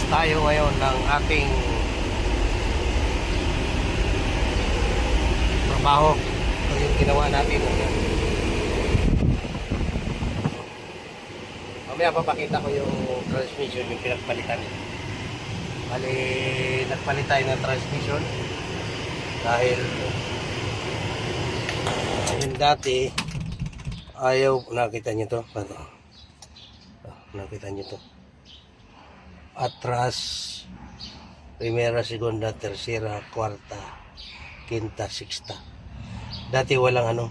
tayo ngayon ng ating trabaho. Ito yung ginawa natin. Mamaya papakita ko yung transmission, yung pinagpalitan. Bali, nagpalit tayo ng transmission dahil yung dati ayaw, nakita nyo to, nakita nyo to, atras, primera, segunda, tercera, kwarta, quinta, sixta. Dati walang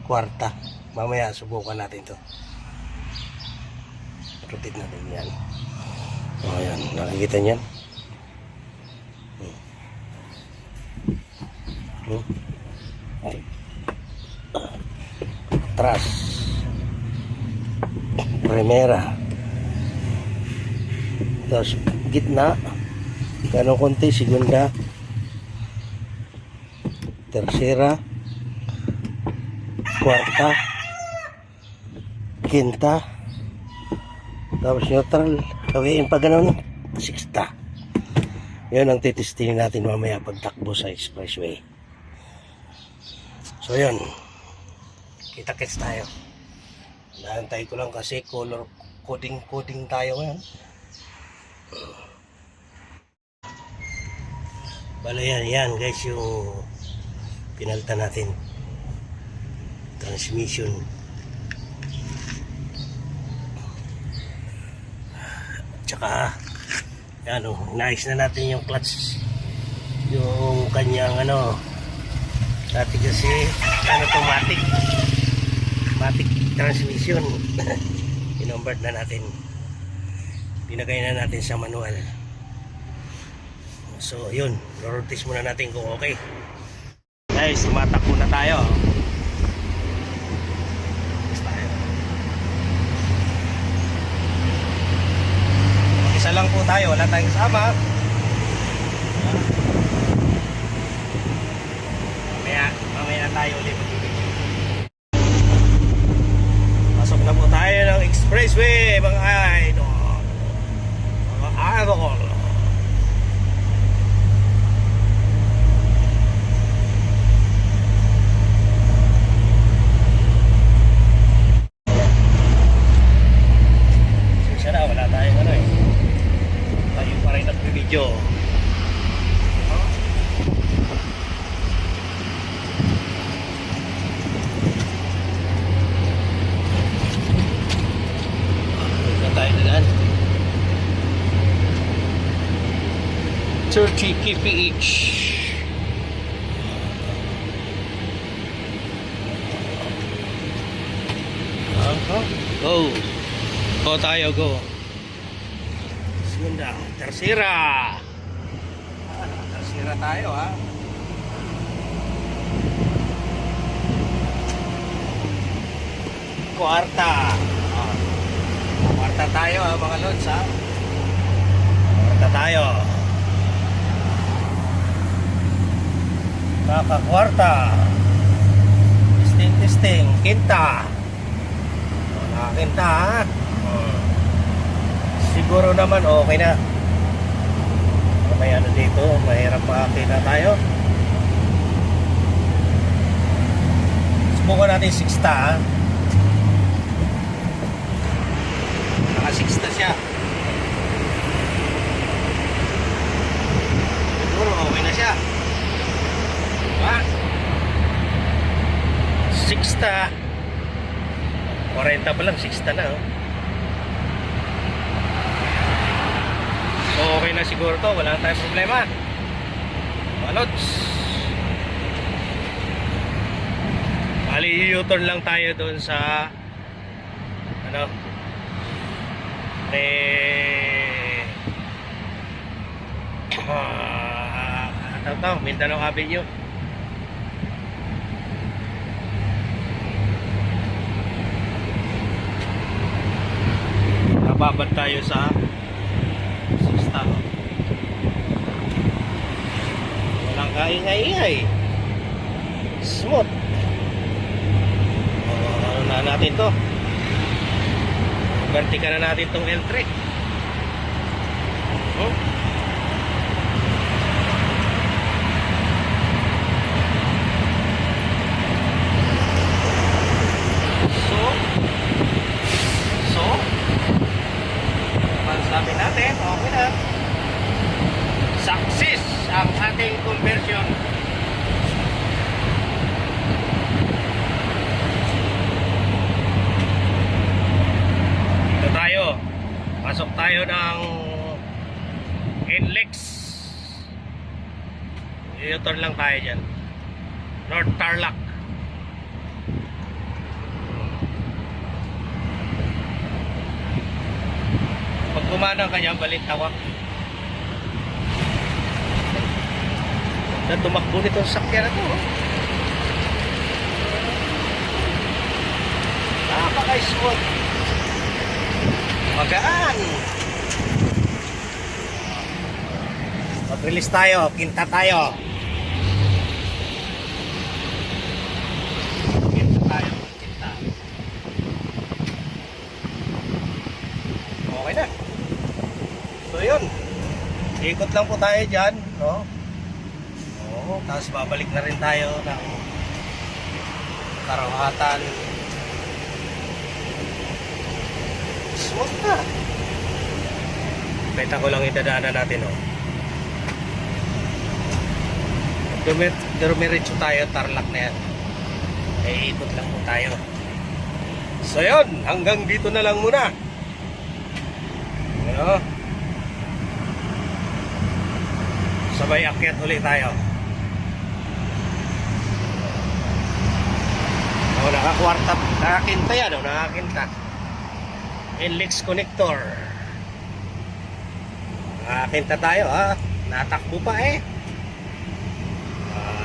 kwarta. Mamaya subukan natin to, rotate natin yan. O yan, nakikita nyan. Atras, primera, tapos gitna, ganun konti, segunda, tercera, kwarta, quinta, tapos neutral, gawin pa ganun, sixta. Yun ang titestingin natin mamaya pagtakbo sa expressway. So yun, kita-kits tayo. Nahantay ko lang kasi color coding tayo ngayon. Bala yan guys, yung pinalta natin transmission. Tsaka yan, naayos na natin yung clutch, yung kanyang dati kasi automatic transmission. Inombered na natin, pinagay na natin sa manual. So yun, rotate muna natin kung okay. Guys, tumatakbo na tayo. Isa lang po tayo, wala tayong kasama. Mamaya tayo ulit. Pasok na po tayo ng expressway, mga idol. Mga idol. Sana wala tayong tayo pa rin nag-video. Tayo na daan 30 kph. Go tayo, go. Segunda, tercera. Tercera tayo, ha. Kwarta. Kwarta tayo, ha, mga lods, ha. Kwarta tayo. Kakakwarta. Testing. Quinta. Quinta, ha. Siguro naman okay na. May dito, mahirap makakita tayo. Subukan natin 6ta, ha. Naka 6ta siya. Siguro okay na siya. Diba? 6ta. 40 pa lang, 6ta na, oh. So okay na siguro to, wala tayong problema. Malots. Bali, u-turn lang tayo doon sa Mindanao Avenue. Nababad tayo sa walang kaingay-ingay, smooth. Ano na natin to, ganti ka na natin tong L3. Hmm? So, sabi natin, okay na. Success ang ating conversion. Dito tayo. Pasok tayo ng NLEX. U-turn lang tayo dyan. North Tarlac. Pag kumanang ka dyan, Balintawak. Na tumakbo nitong sakyan na to. Napaka-smooth. Magaan. Mag-release tayo, kinta tayo. Kinta tayo, kinta. Okay na. So yun. Ikot lang po tayo dyan, no? Oo, tapos babalik na rin tayo ng Karawatan. Smooth na. Beta ko lang itadaanan natin, oh. Dumiretso tayo, Tarlac na yan. Eh, ikot lang po tayo. So yun, hanggang dito na lang muna. Ano? Sabay akyat ulit tayo. O, nakakwarta, nakakinta yan, o, nakakinta. NLEX connector. Nakakinta tayo, ha. Natakbo pa, eh.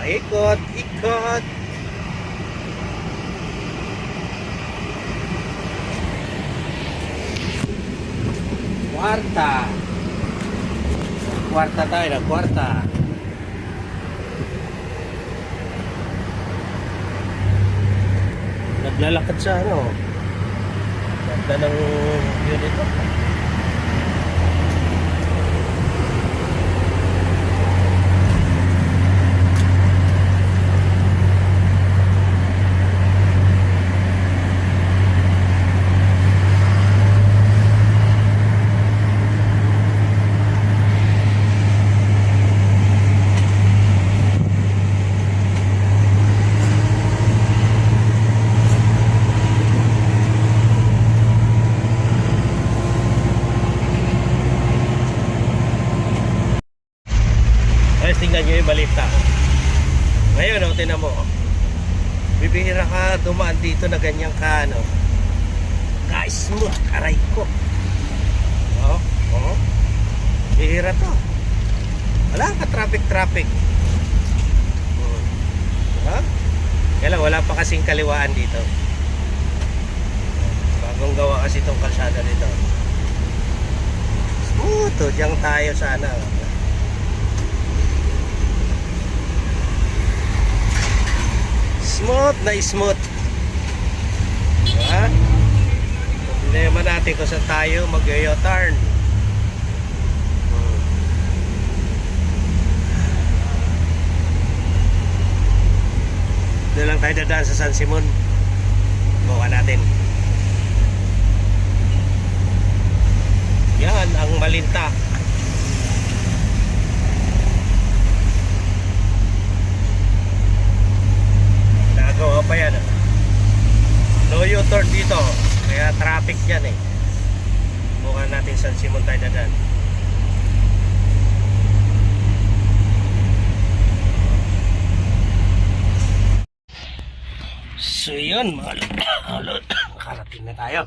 Ikot, ikot. Kwarta. Kwarta tayo na, kwarta. Naglalakad sa ano. Ganda ng yun ito. Tingnan nyo yung balita. Ngayon, oh, tingnan mo. Bibihira ka dumaan dito na ganyan ka, ano. Ka-smooth, aray ko. Oh, oh. Bihira to. Wala ka traffic. Ha? Kaya lang, wala pa kasing kaliwaan dito. Bagong gawa kasi itong kalsada dito. Smooth, oh. Diyan tayo sana. Smooth na smooth. Diba? Problema natin kung saan tayo mag-u-turn. Doon lang tayo dadaan sa San Simon. Bawa natin. Yan ang Malinta. Nagawa pa yan. No U-turn dito. Kaya traffic yan eh. Bukan natin San Simon tayo dadaan. So yun mga lod. Nakarating na tayo.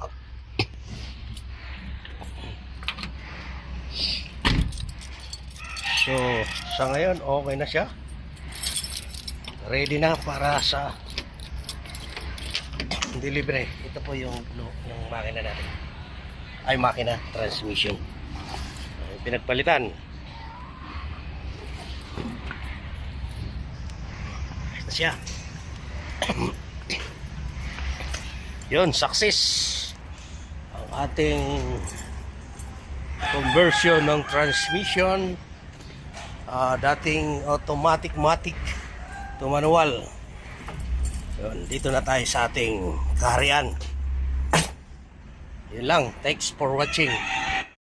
So sa ngayon okay na siya. Ready na para sa delivery. Ito po yung makina natin. Ay makina, transmission. Pinagpalitan. Ito siya. Yun, success ang ating conversion ng transmission. Dating automatic-matic to manual. Yun, dito na tayo sa ating kaharian. Yun lang. Thanks for watching.